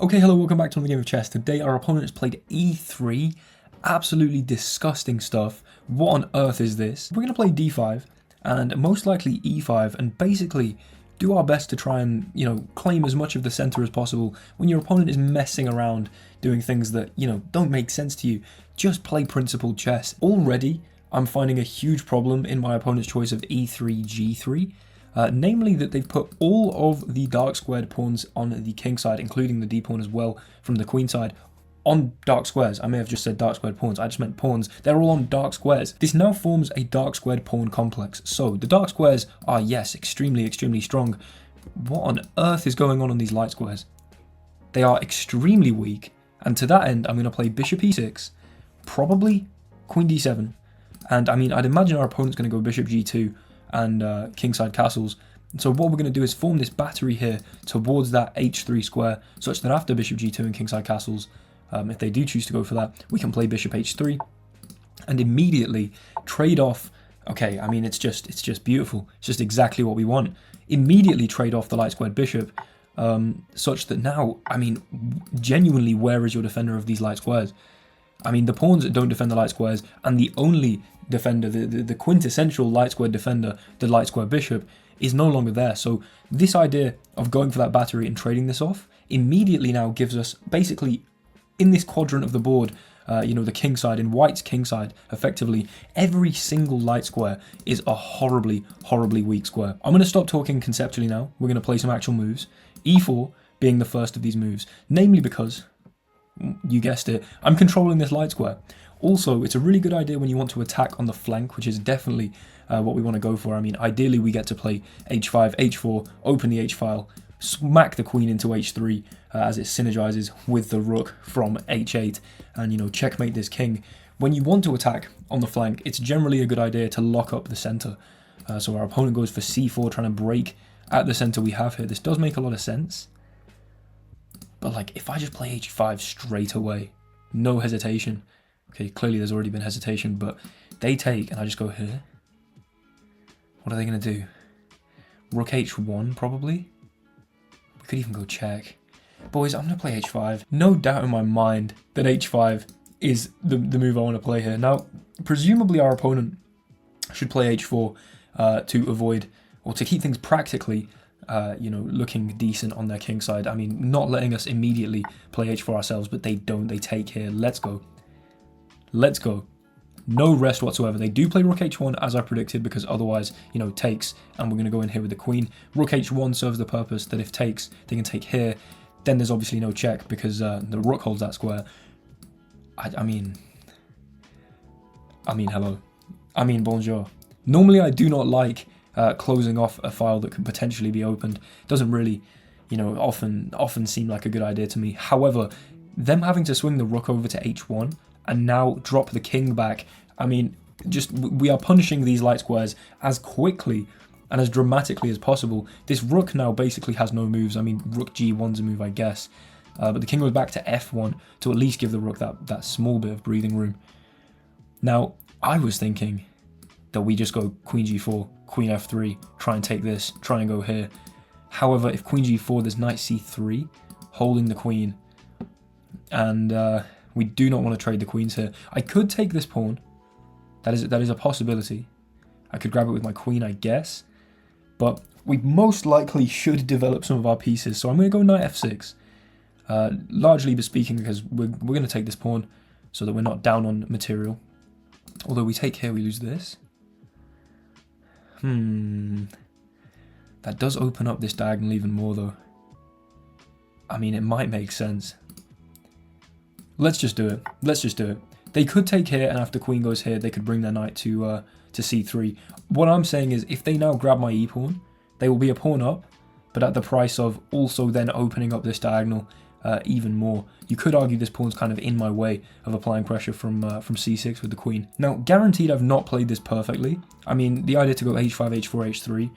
Okay, hello, welcome back to another game of chess. Today our opponent has played e3. Absolutely disgusting stuff. What on earth is this? We're going to play d5 and most likely e5 and basically do our best to try and, claim as much of the center as possible when your opponent is messing around doing things that, don't make sense to you. Just play principled chess. Already, I'm finding a huge problem in my opponent's choice of e3, g3. Namely that they've put all of the dark squared pawns on the king side, including the d pawn as well from the queen side, on dark squares. I may have just said dark squared pawns, I just meant pawns. They're all on dark squares. This now forms a dark squared pawn complex. So the dark squares are, yes, extremely strong. What on earth is going on these light squares? They are extremely weak, and to that end I'm going to play bishop e6, probably queen d7, and I mean I'd imagine our opponent's going to go bishop g2 and kingside castles. So what we're going to do is form this battery here towards that h3 square, such that after bishop g2 and kingside castles, if they do choose to go for that, we can play bishop h3 and immediately trade off. Okay, I mean it's just beautiful. It's just exactly what we want. Immediately trade off the light squared bishop, such that now, I mean, genuinely, where is your defender of these light squares? I mean, the pawns don't defend the light squares, and the only defender, the quintessential light square defender, the light square bishop, is no longer there. So this idea of going for that battery and trading this off immediately now gives us, basically, in this quadrant of the board, the king side, in white's king side, effectively, every single light square is a horribly weak square. I'm going to stop talking conceptually now. We're going to play some actual moves. E4 being the first of these moves, namely because, you guessed it, I'm controlling this light square. Also, it's a really good idea when you want to attack on the flank, which is definitely what we want to go for. I mean, ideally we get to play h5, h4, open the h-file, smack the queen into h3 as it synergizes with the rook from h8, and, checkmate this king. When you want to attack on the flank, it's generally a good idea to lock up the center. So our opponent goes for c4, trying to break at the center we have here. This does make a lot of sense. But, like, if I just play h5 straight away, no hesitation. Okay, clearly there's already been hesitation, but they take, and I just go here. What are they going to do? Rook h1, probably? We could even go check. Boys, I'm going to play h5. No doubt in my mind that h5 is the move I want to play here. Now, presumably our opponent should play h4 to avoid, or to keep things practically looking decent on their king side. I mean, not letting us immediately play h4 ourselves, but they don't. They take here. Let's go. Let's go. No rest whatsoever. They do play rook h1 as I predicted, because otherwise, takes, and we're going to go in here with the queen. Rook h1 serves the purpose that if takes, they can take here. Then there's obviously no check because the rook holds that square. I mean, hello. I mean, bonjour. Normally I do not like closing off a file that could potentially be opened. Doesn't really, often seem like a good idea to me. However, them having to swing the rook over to h1 and now drop the king back, I mean, we are punishing these light squares as quickly and as dramatically as possible. This rook now basically has no moves. I mean, rook g1's a move, I guess. But the king goes back to f1 to at least give the rook that small bit of breathing room. Now, I was thinking that we just go queen g4, queen f3, try and take this, try and go here. However, if queen g4, there's knight c3, holding the queen, and we do not want to trade the queens here. I could take this pawn. That is a possibility. I could grab it with my queen, I guess. But we most likely should develop some of our pieces. So I'm going to go knight f6. Largely speaking, because we're going to take this pawn so that we're not down on material. Although we take here, we lose this. That does open up this diagonal even more, though. I mean, it might make sense. Let's just do it. Let's just do it. They could take here, and after queen goes here, they could bring their knight to c3. What I'm saying is, if they now grab my e-pawn, they will be a pawn up, but at the price of also then opening up this diagonal even more. You could argue this pawn's kind of in my way of applying pressure from c6 with the queen. Now, guaranteed I've not played this perfectly. I mean, the idea to go h5, h4,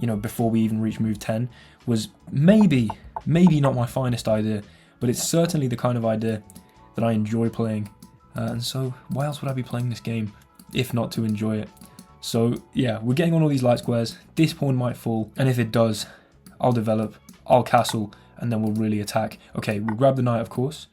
h3, before we even reach move 10, was maybe not my finest idea, but it's certainly the kind of idea that I enjoy playing. And so, why else would I be playing this game if not to enjoy it? So, yeah, we're getting on all these light squares. This pawn might fall, and if it does, I'll develop, I'll castle, and then we'll really attack. Okay, we'll grab the knight, of course.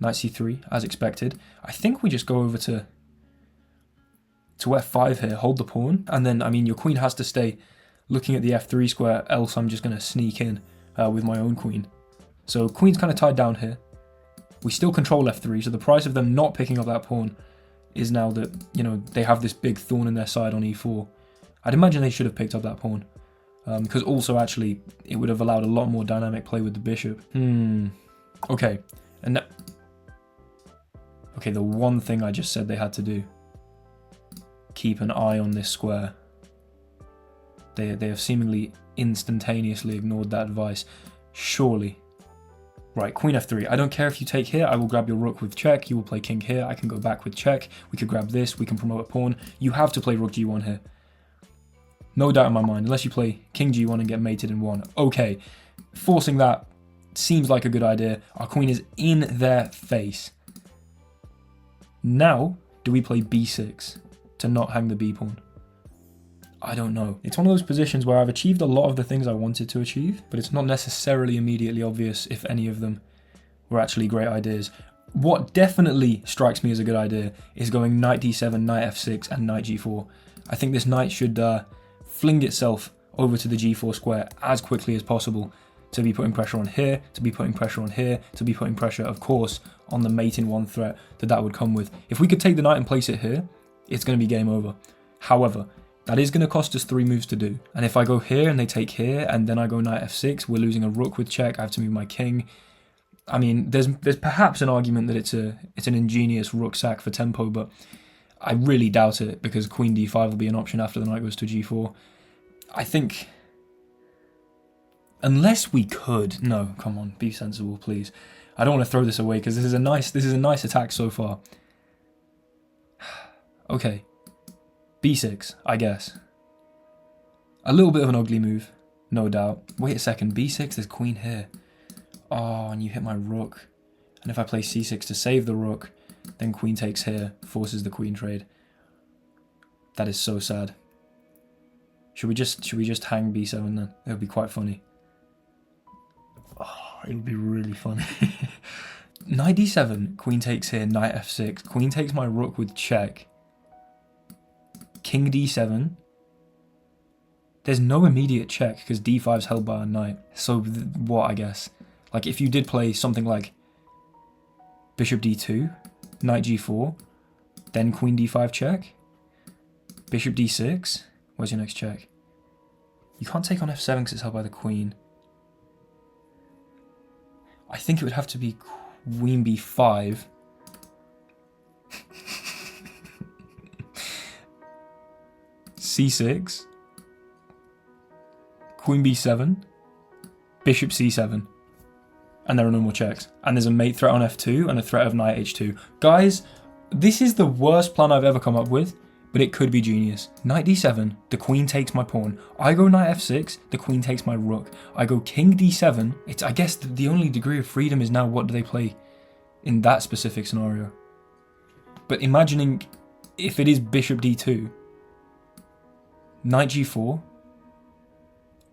Knight c3, as expected. I think we just go over to f5 here, hold the pawn, and then, I mean, your queen has to stay looking at the f3 square, else I'm just going to sneak in with my own queen. So queen's kind of tied down here. We still control f3, so the price of them not picking up that pawn is now that, you know, they have this big thorn in their side on e4. I'd imagine they should have picked up that pawn. Because also, actually, it would have allowed a lot more dynamic play with the bishop. Okay. And okay, the one thing I just said they had to do. Keep an eye on this square. They have seemingly instantaneously ignored that advice. Surely. Right, queen f3. I don't care if you take here. I will grab your rook with check. You will play king here. I can go back with check. We could grab this. We can promote a pawn. You have to play rook g1 here. No doubt in my mind. Unless you play king g1 and get mated in 1. Okay. Forcing that seems like a good idea. Our queen is in their face. Now, do we play b6 to not hang the b pawn? I don't know. It's one of those positions where I've achieved a lot of the things I wanted to achieve, but it's not necessarily immediately obvious if any of them were actually great ideas. What definitely strikes me as a good idea is going knight d7, knight f6, and knight g4. I think this knight should fling itself over to the g4 square as quickly as possible to be putting pressure on here, to be putting pressure on here, to be putting pressure, of course, on the mate in 1 threat that would come with. If we could take the knight and place it here, it's going to be game over. However, that is going to cost us 3 moves to do. And if I go here and they take here, and then I go knight f6, we're losing a rook with check. I have to move my king. I mean, there's perhaps an argument that it's an ingenious rook sack for tempo, but I really doubt it because queen d5 will be an option after the knight goes to g4. I think, unless we could, no, come on, be sensible, please. I don't want to throw this away because this is a nice attack so far. Okay. b6, I guess. A little bit of an ugly move, no doubt. Wait a second, b6, there's queen here. Oh, and you hit my rook. And if I play c6 to save the rook, then queen takes here, forces the queen trade. That is so sad. Should we just hang b7 then? It would be quite funny. Oh, it would be really funny. Knight d7, queen takes here, knight f6. Queen takes my rook with check. King d7. There's no immediate check because d5 is held by a knight. So what, I guess? Like if you did play something like bishop d2, knight g4, then queen d5 check, bishop d6, where's your next check? You can't take on f7 because it's held by the queen. I think it would have to be queen b5. c6, queen b7, bishop c7, and there are no more checks. And there's a mate threat on f2 and a threat of knight h2. Guys, this is the worst plan I've ever come up with, but it could be genius. Knight d7, the queen takes my pawn. I go knight f6, the queen takes my rook. I go king d7. It's, I guess, the only degree of freedom is now what do they play in that specific scenario. But imagining if it is bishop d2, knight g4,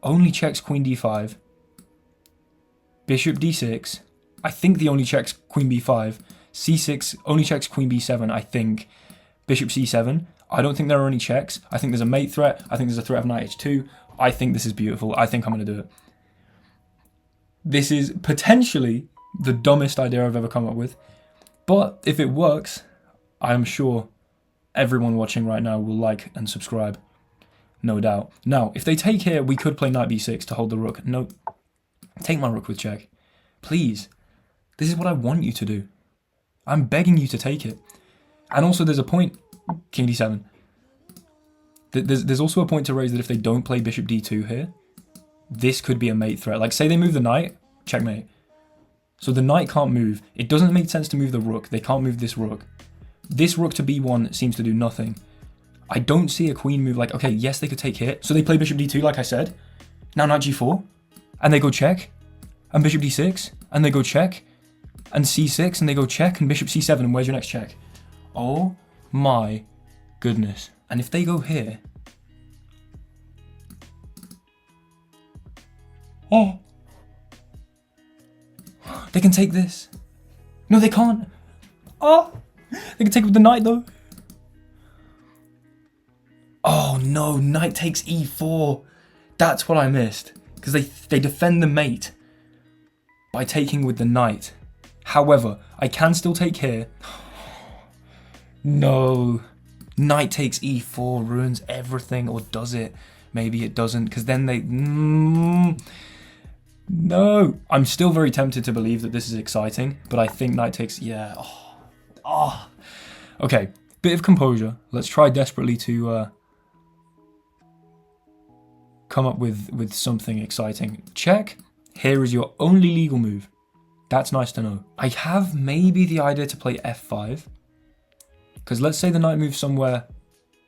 only checks queen d5, bishop d6, I think the only checks queen b5, c6 only checks queen b7, I think, bishop c7, I don't think there are any checks, I think there's a mate threat, I think there's a threat of knight h2, I think this is beautiful, I think I'm going to do it. This is potentially the dumbest idea I've ever come up with, but if it works, I'm sure everyone watching right now will like and subscribe. No doubt. Now, if they take here, we could play knight b6 to hold the rook. No, take my rook with check. Please. This is what I want you to do. I'm begging you to take it. And also there's a point, king d7. There's also a point to raise that if they don't play bishop d2 here, this could be a mate threat. Like, say they move the knight, checkmate. So the knight can't move. It doesn't make sense to move the rook. They can't move this rook. This rook to b1 seems to do nothing. I don't see a queen move like, okay, yes, they could take here. So they play bishop d2, like I said. Now knight g4. And they go check. And bishop d6. And they go check. And c6. And they go check. And bishop c7. And where's your next check? Oh my goodness. And if they go here. Oh. They can take this. No, they can't. Oh, they can take it with the knight though. Oh no, knight takes e4. That's what I missed. Because they defend the mate by taking with the knight. However, I can still take here. No. Knight takes e4, ruins everything, or does it? Maybe it doesn't, because then they... No. I'm still very tempted to believe that this is exciting, but I think knight takes... Yeah. Oh. Okay, bit of composure. Let's try desperately to come up with something exciting. Check. Here is your only legal move. That's nice to know. I have maybe the idea to play f5. Because let's say the knight moves somewhere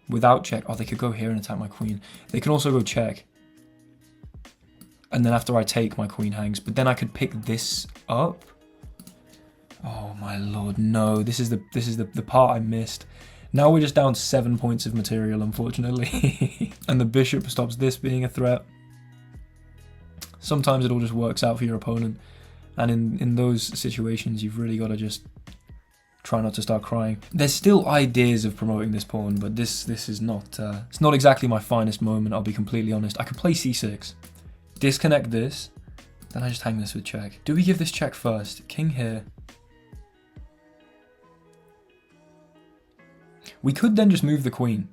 without check. Oh, they could go here and attack my queen. They can also go check. And then after I take, my queen hangs. But then I could pick this up. Oh my lord, no. This is the part I missed. Now we're just down 7 points of material, unfortunately. And the bishop stops this being a threat. Sometimes it all just works out for your opponent. And in those situations, you've really got to just try not to start crying. There's still ideas of promoting this pawn, but this is not, it's not exactly my finest moment, I'll be completely honest. I could play c6, disconnect this, then I just hang this with check. Do we give this check first? King here. We could then just move the queen.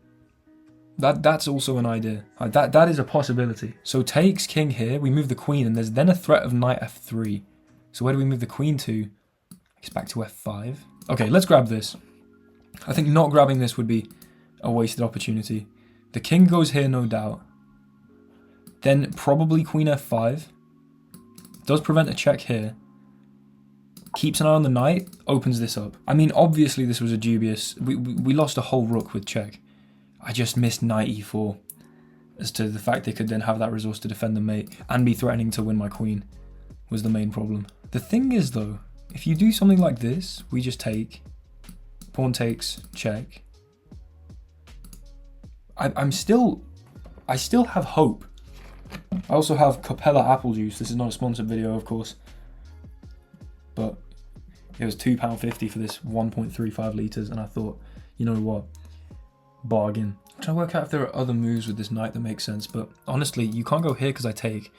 That's also an idea. That is a possibility. So takes king here, we move the queen, and there's then a threat of knight f3. So where do we move the queen to? I guess back to f5. Okay, let's grab this. I think not grabbing this would be a wasted opportunity. The king goes here, no doubt. Then probably queen f5. Does prevent a check here. Keeps an eye on the knight, opens this up. I mean, obviously this was a dubious... We lost a whole rook with check. I just missed knight e4. As to the fact they could then have that resource to defend the mate and be threatening to win my queen was the main problem. The thing is though, if you do something like this, we just take, pawn takes, check. I still have hope. I also have Capella apple juice. This is not a sponsored video, of course. But it was £2.50 for this 1.35 litres, and I thought, you know what? Bargain. I'm trying to work out if there are other moves with this knight that make sense, but honestly, you can't go here because I take.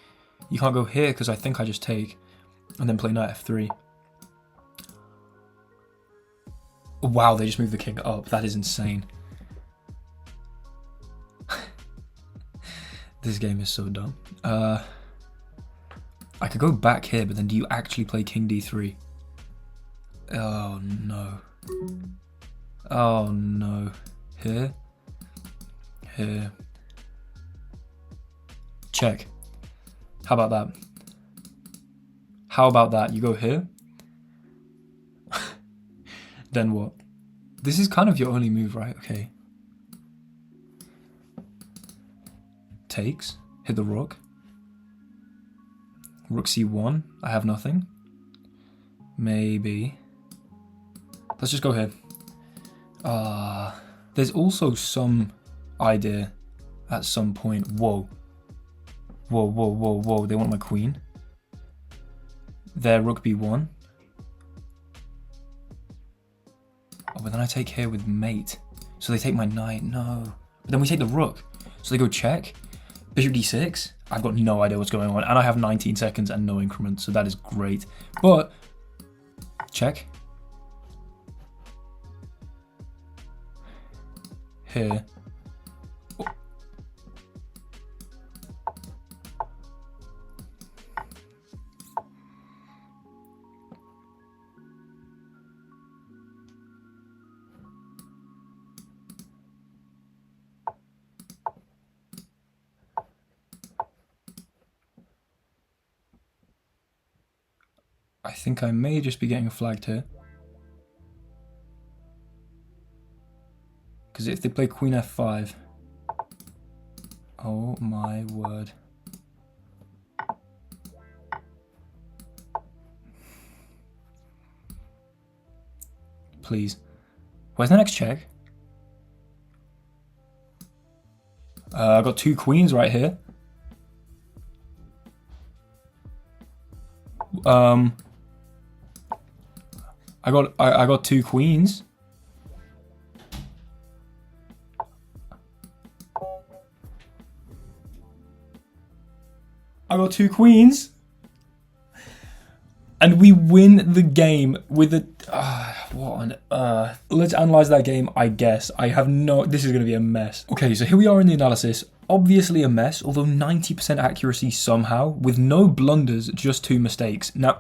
You can't go here because I think I just take, and then play knight f3. Wow, they just moved the king up. That is insane. This game is so dumb. I could go back here, but then do you actually play king d3? Oh no. Oh no. Here. Here. Check. How about that? How about that? You go here. Then what? This is kind of your only move, right? Okay. Takes. Hit the rook. Rook c1. I have nothing. Maybe. Let's just go here. There's also some idea at some point. Whoa. Whoa, whoa, whoa, whoa. They want my queen. Their rook b1. Oh, but then I take here with mate. So they take my knight. No. But then we take the rook. So they go check. Bishop d6. I've got no idea what's going on. And I have 19 seconds and no increment. So that is great. But check. Here. Oh. I think I may just be getting flagged here. Because if they play queen f5... Oh my word. Please. Where's the next check? I've got two queens right here. I got two queens. I got two queens. And we win the game with a... what on earth? Let's analyze that game, I guess. This is going to be a mess. Okay, so here we are in the analysis. Obviously a mess, although 90% accuracy somehow, with no blunders, just 2 mistakes. Now,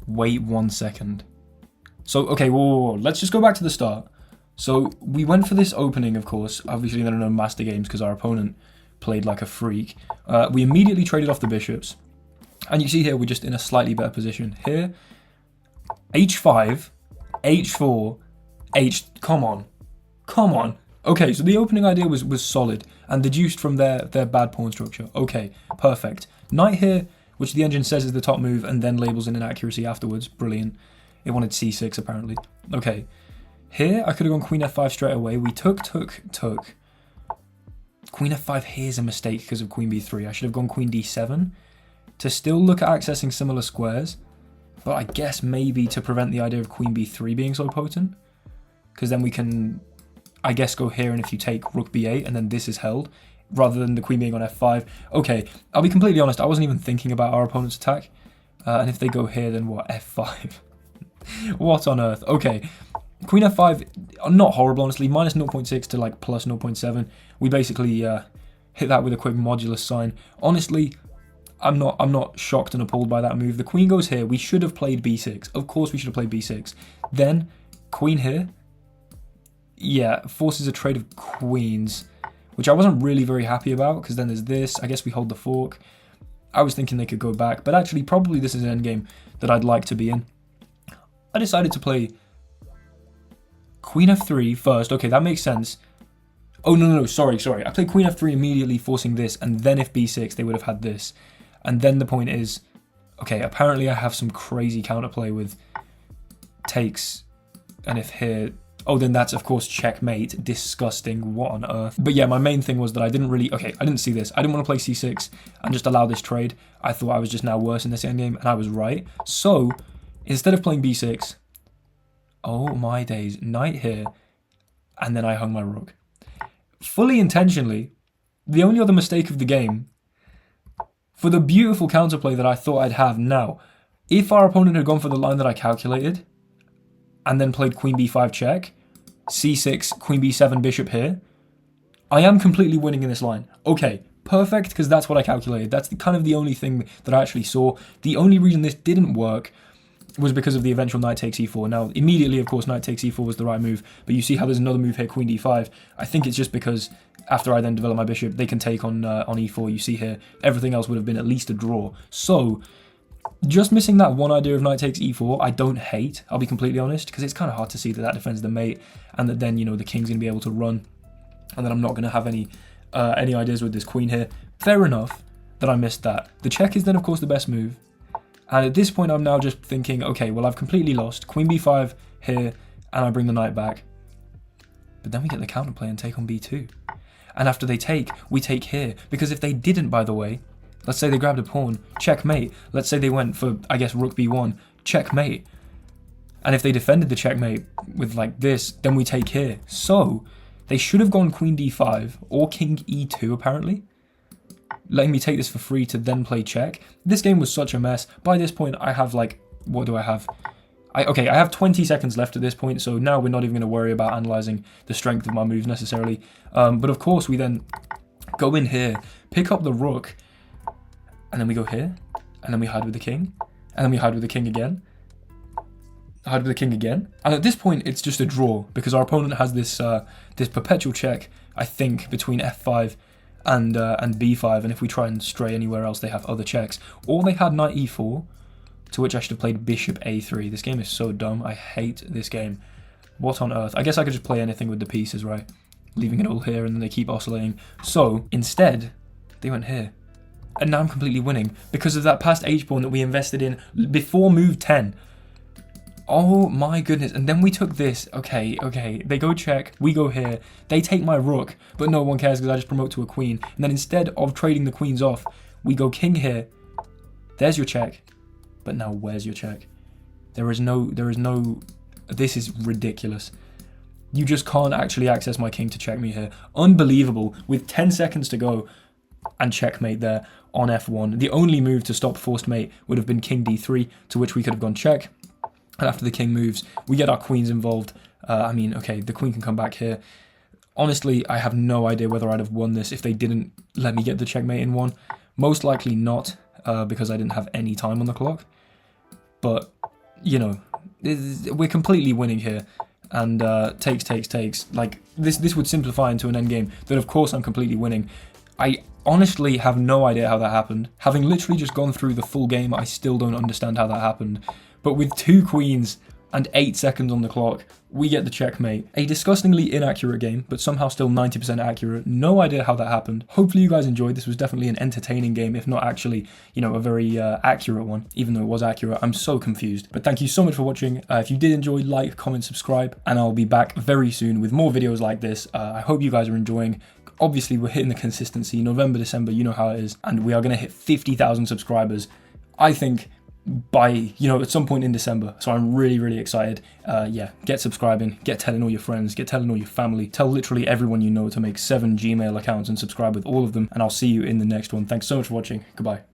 wait 1 second. So, okay, whoa. Let's just go back to the start. So, we went for this opening, of course. Obviously, there are no master games because our opponent played like a freak. We immediately traded off the bishops. And you see here, we're just in a slightly better position. Here, h5, h4, come on. Come on. Okay, so the opening idea was solid and deduced from their bad pawn structure. Okay, perfect. Knight here, which the engine says is the top move and then labels in inaccuracy afterwards. Brilliant. It wanted c6 apparently. Okay, here I could have gone queen f5 straight away. We took. Queen f5 here's a mistake because of queen b3. I should have gone queen d7 to still look at accessing similar squares. But I guess maybe to prevent the idea of queen b3 being so potent. Because then we can, I guess, go here, and if you take rook b8 and then this is held, rather than the queen being on f5. Okay, I'll be completely honest, I wasn't even thinking about our opponent's attack. And if they go here, then what? f5. What on earth? Okay, queen f5, not horrible, honestly. Minus 0.6 to like plus 0.7. We basically hit that with a quick modulus sign. Honestly, I'm not shocked and appalled by that move. The queen goes here. We should have played b6. Of course we should have played b6. Then, queen here. Yeah, forces a trade of queens, which I wasn't really very happy about, because then there's this. I guess we hold the fork. I was thinking they could go back, but actually probably this is an endgame that I'd like to be in. I decided to play queen f3 first. Okay, that makes sense. Oh, no, sorry. I played queen f3 immediately, forcing this, and then if b6, they would have had this. And then the point is, okay, apparently I have some crazy counterplay with takes, and if here... Oh, then that's, of course, checkmate. Disgusting. What on earth? But yeah, my main thing was that I didn't really... Okay, I didn't see this. I didn't want to play c6 and just allow this trade. I thought I was just now worse in this endgame, and I was right. So, instead of playing b6... Oh, my days. Knight here. And then I hung my rook. Fully intentionally, the only other mistake of the game, for the beautiful counterplay that I thought I'd have now, if our opponent had gone for the line that I calculated, and then played queen b5 check, c6, queen b7, bishop here, I am completely winning in this line. Okay, perfect, because that's what I calculated. That's kind of the only thing that I actually saw. The only reason this didn't work was because of the eventual knight takes e4. Now, immediately, of course, knight takes e4 was the right move, but you see how there's another move here, queen d5. I think it's just because after I then develop my bishop, they can take on e4. You see here, everything else would have been at least a draw. So, just missing that one idea of knight takes e4, I don't hate, I'll be completely honest, because it's kind of hard to see that that defends the mate, and that then, you know, the king's going to be able to run, and then I'm not going to have any ideas with this queen here. Fair enough that I missed that. The check is then, of course, the best move. And at this point, I'm now just thinking, okay, well, I've completely lost. Queen b5 here, and I bring the knight back. But then we get the counterplay and take on b2. And after they take, we take here. Because if they didn't, by the way, let's say they grabbed a pawn, checkmate. Let's say they went for, I guess, rook b1, checkmate. And if they defended the checkmate with, like, this, then we take here. So, they should have gone queen d5, or king e2, apparently, letting me take this for free to then play check. This game was such a mess. By this point, I have, like, what do I have? I have 20 seconds left at this point, so now we're not even going to worry about analysing the strength of my moves necessarily. But of course, we then go in here, pick up the rook, and then we go here, and then we hide with the king, and then we hide with the king again, hide with the king again. And at this point, it's just a draw, because our opponent has this this perpetual check, I think, between f5 and b5, and if we try and stray anywhere else, they have other checks. Or they had knight e4, to which I should have played bishop a3. This game is so dumb. I hate this game. What on earth? I guess I could just play anything with the pieces, right? Leaving it all here, and then they keep oscillating. So, instead, they went here. And now I'm completely winning, because of that past h-pawn that we invested in before move 10. Oh my goodness, and then we took this. Okay, they go check, we go here, they take my rook, but no one cares because I just promote to a queen. And then instead of trading the queens off, we go king here. There's your check, but now where's your check? There is no, this is ridiculous. You just can't actually access my king to check me here. Unbelievable. With 10 seconds to go and checkmate there on f1. The only move to stop forced mate would have been king d3, to which we could have gone check. And after the king moves, we get our queens involved. I mean, okay, the queen can come back here. Honestly, I have no idea whether I'd have won this if they didn't let me get the checkmate in one. Most likely not, because I didn't have any time on the clock. But, you know, we're completely winning here. And takes. Like, this would simplify into an endgame that, of course, I'm completely winning. I honestly have no idea how that happened. Having literally just gone through the full game, I still don't understand how that happened. But with 2 queens and 8 seconds on the clock, we get the checkmate. A disgustingly inaccurate game, but somehow still 90% accurate. No idea how that happened. Hopefully you guys enjoyed. This was definitely an entertaining game, if not actually, you know, a very accurate one, even though it was accurate. I'm so confused. But thank you so much for watching. If you did enjoy, like, comment, subscribe, and I'll be back very soon with more videos like this. I hope you guys are enjoying. Obviously, we're hitting the consistency. November, December, you know how it is. And we are going to hit 50,000 subscribers, I think, by, you know, at some point in December. So I'm really, really excited. Yeah, get subscribing, get telling all your friends, get telling all your family, tell literally everyone you know to make 7 Gmail accounts and subscribe with all of them. And I'll see you in the next one. Thanks so much for watching. Goodbye.